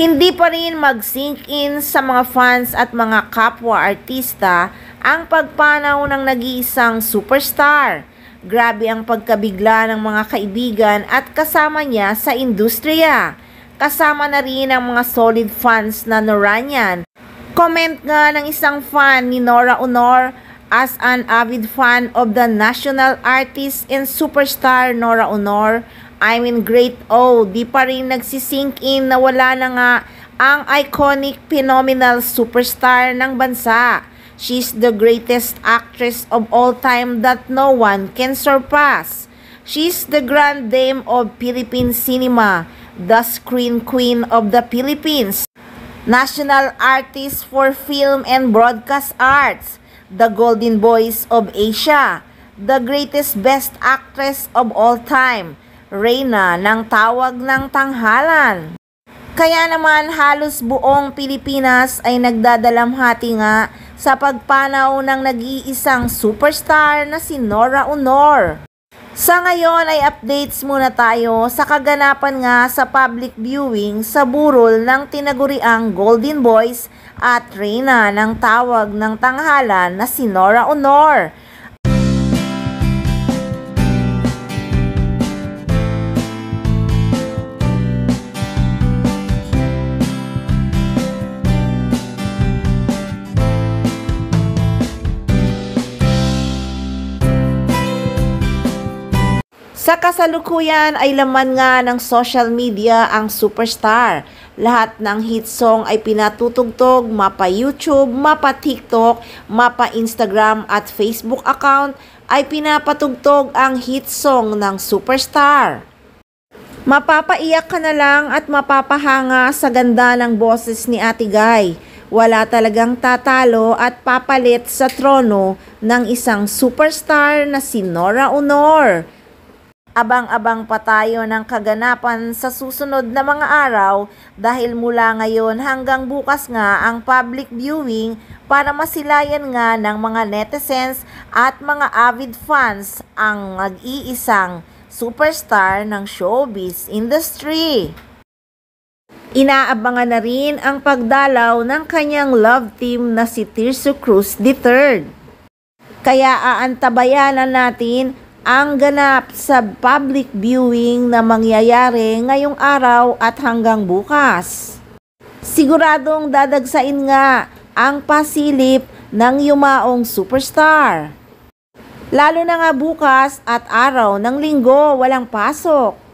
Hindi pa rin mag-sink in sa mga fans at mga kapwa-artista ang pagpanaw ng nag-iisang superstar. Grabe ang pagkabigla ng mga kaibigan at kasama niya sa industriya. Kasama na rin ang mga solid fans na Noranian. Comment nga ng isang fan ni Nora Aunor, as an avid fan of the national artist and superstar Nora Aunor, I'm in great awe. Di pa rin nagsisink in na wala na nga ang iconic phenomenal superstar ng bansa. She's the greatest actress of all time that no one can surpass. She's the grand dame of Philippine cinema, the screen queen of the Philippines, national artist for film and broadcast arts, the golden voice of Asia, the greatest best actress of all time, Reyna ng tawag ng tanghalan. Kaya naman halos buong Pilipinas ay nagdadalamhati nga sa pagpanaw ng nag-iisang superstar na si Nora Aunor. Sa ngayon ay updates muna tayo sa kaganapan nga sa public viewing sa burol ng tinaguriang Golden Boys at Reyna ng tawag ng tanghalan na si Nora Aunor. Sa kasalukuyan ay laman nga ng social media ang superstar. Lahat ng hit song ay pinatutugtog, mapa YouTube, mapa TikTok, mapa Instagram at Facebook account ay pinapatugtog ang hit song ng superstar. Mapapaiyak ka na lang at mapapahanga sa ganda ng boses ni Ate Guy. Wala talagang tatalo at papalit sa trono ng isang superstar na si Nora Aunor. Abang-abang pa tayo ng kaganapan sa susunod na mga araw dahil mula ngayon hanggang bukas nga ang public viewing para masilayan nga ng mga netizens at mga avid fans ang nag-iisang superstar ng showbiz industry. Inaabangan na rin ang pagdalaw ng kanyang love team na si Tirso Cruz III. Kaya aantabayanan natin ang ganap sa public viewing na mangyayari ngayong araw at hanggang bukas. Siguradong dadagsain nga ang pasilip ng yumaong superstar. Lalo na nga bukas at araw ng linggo walang pasok.